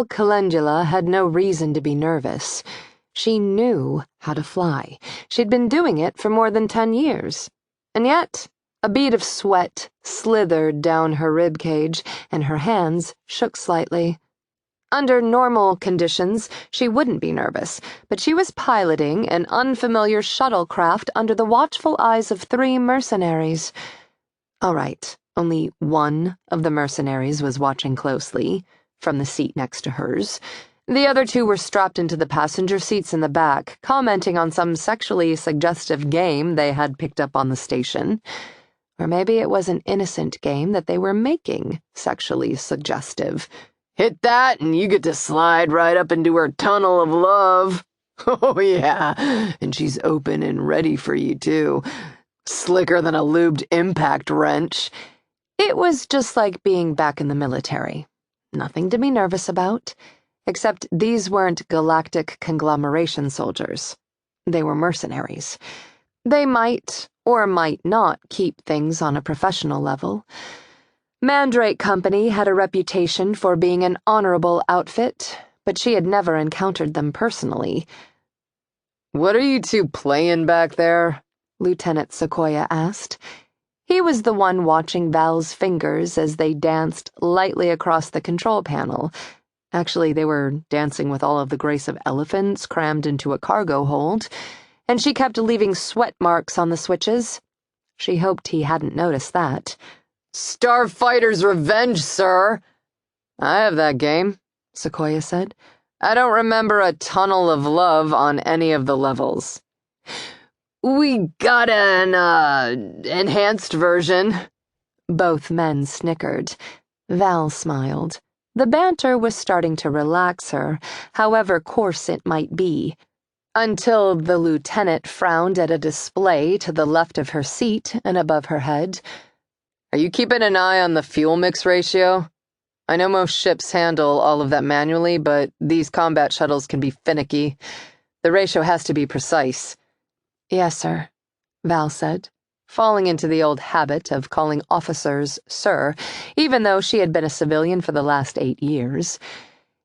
Calendula had no reason to be nervous. She knew how to fly. She'd been doing it for more than 10 years. And yet, a bead of sweat slithered down her rib cage, and her hands shook slightly. Under normal conditions, she wouldn't be nervous, but she was piloting an unfamiliar shuttlecraft under the watchful eyes of 3 mercenaries. All right, only one of the mercenaries was watching closely, from the seat next to hers. The other 2 were strapped into the passenger seats in the back, commenting on some sexually suggestive game they had picked up on the station. Or maybe it was an innocent game that they were making sexually suggestive. Hit that and you get to slide right up into her tunnel of love. Oh yeah, and she's open and ready for you too. Slicker than a lubed impact wrench. It was just like being back in the military. Nothing to be nervous about, except these weren't galactic conglomeration soldiers. They were mercenaries. They might or might not keep things on a professional level. Mandrake Company had a reputation for being an honorable outfit, but she had never encountered them personally. "What are you 2 playing back there?" Lieutenant Sequoia asked. He was the one watching Val's fingers as they danced lightly across the control panel. Actually, they were dancing with all of the grace of elephants crammed into a cargo hold, and she kept leaving sweat marks on the switches. She hoped he hadn't noticed that. "Starfighter's Revenge, sir." "I have that game," Sequoia said. "I don't remember a tunnel of love on any of the levels." "We got an, enhanced version." Both men snickered. Val smiled. The banter was starting to relax her, however coarse it might be, until the lieutenant frowned at a display to the left of her seat and above her head. "Are you keeping an eye on the fuel mix ratio? I know most ships handle all of that manually, but these combat shuttles can be finicky. The ratio has to be precise." "Yes, sir," Val said, falling into the old habit of calling officers sir, even though she had been a civilian for the last 8 years.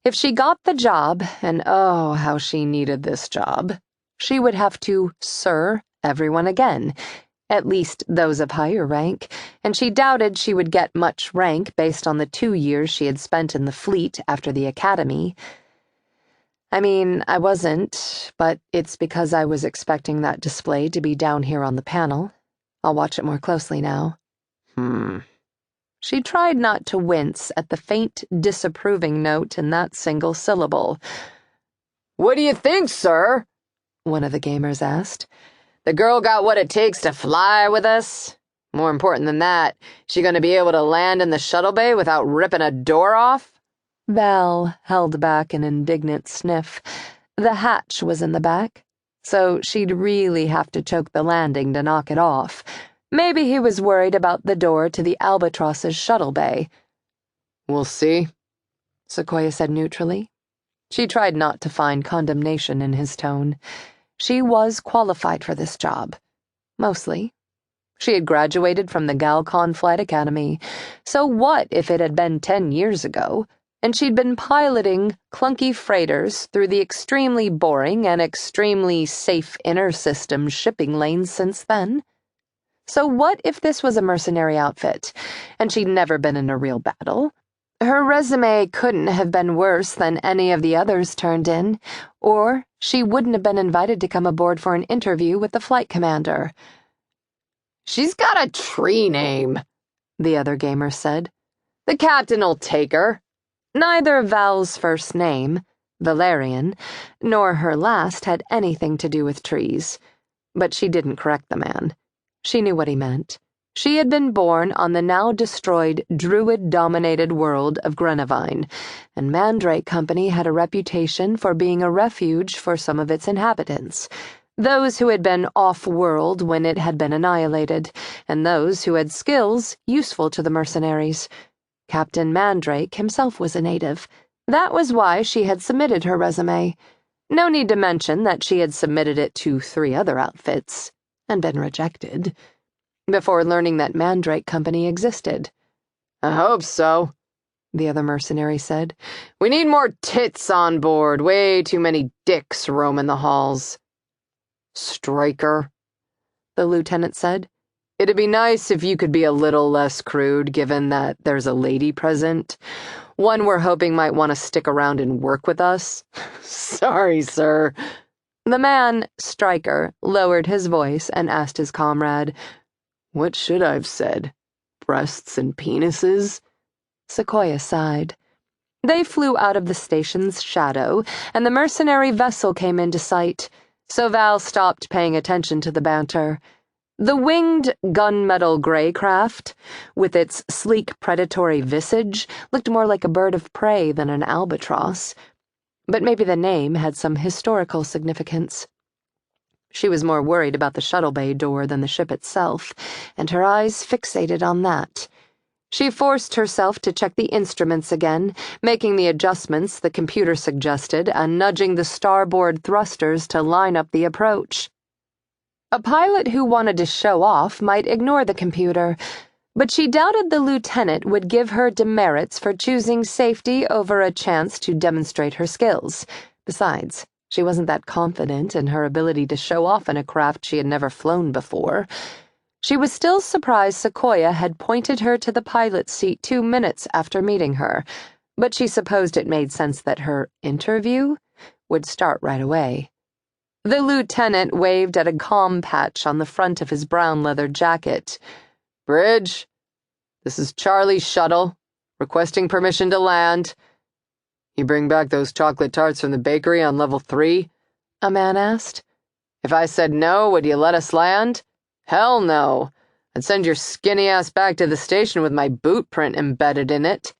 If she got the job, and oh, how she needed this job, she would have to sir everyone again, at least those of higher rank, and she doubted she would get much rank based on the 2 years she had spent in the fleet after the academy. I mean, I wasn't, but it's because I was expecting that display to be down here on the panel. I'll watch it more closely now. She tried not to wince at the faint, disapproving note in that single syllable. "What do you think, sir?" one of the gamers asked. "The girl got what it takes to fly with us? More important than that, she gonna be able to land in the shuttle bay without ripping a door off?" Val held back an indignant sniff. The hatch was in the back, so she'd really have to choke the landing to knock it off. Maybe he was worried about the door to the Albatross's shuttle bay. "We'll see," Sequoia said neutrally. She tried not to find condemnation in his tone. She was qualified for this job. Mostly. She had graduated from the Galcon Flight Academy. So what if it had been 10 years ago, and she'd been piloting clunky freighters through the extremely boring and extremely safe inner system shipping lanes since then? So what if this was a mercenary outfit, and she'd never been in a real battle? Her resume couldn't have been worse than any of the others turned in, or she wouldn't have been invited to come aboard for an interview with the flight commander. "She's got a tree name," the other gamer said. "The captain'll take her." Neither Val's first name, Valerian, nor her last had anything to do with trees. But she didn't correct the man. She knew what he meant. She had been born on the now-destroyed, druid-dominated world of Grenavine, and Mandrake Company had a reputation for being a refuge for some of its inhabitants, those who had been off-world when it had been annihilated, and those who had skills useful to the mercenaries. Captain Mandrake himself was a native. That was why she had submitted her resume. No need to mention that she had submitted it to 3 other outfits, and been rejected, before learning that Mandrake Company existed. "I hope so," the other mercenary said. We need more tits on board. Way too many dicks roaming the halls. Striker, the lieutenant said. It'd be nice if you could be a little less crude, given that there's a lady present. One we're hoping might want to stick around and work with us. Sorry, sir. The man, Striker, lowered his voice and asked his comrade, What should I've said? Breasts and penises? Sequoia sighed. They flew out of the station's shadow, and the mercenary vessel came into sight, so Val stopped paying attention to the banter. The winged gunmetal gray craft, with its sleek predatory visage, looked more like a bird of prey than an albatross. But maybe the name had some historical significance. She was more worried about the shuttle bay door than the ship itself, and her eyes fixated on that. She forced herself to check the instruments again, making the adjustments the computer suggested and nudging the starboard thrusters to line up the approach. A pilot who wanted to show off might ignore the computer, but she doubted the lieutenant would give her demerits for choosing safety over a chance to demonstrate her skills. Besides, she wasn't that confident in her ability to show off in a craft she had never flown before. She was still surprised Sequoia had pointed her to the pilot's seat 2 minutes after meeting her, but she supposed it made sense that her interview would start right away. The lieutenant waved at a comm patch on the front of his brown leather jacket. Bridge, this is Charlie's shuttle, requesting permission to land. You bring back those chocolate tarts from the bakery on level 3? A man asked. If I said no, would you let us land? Hell no. I'd send your skinny ass back to the station with my boot print embedded in it.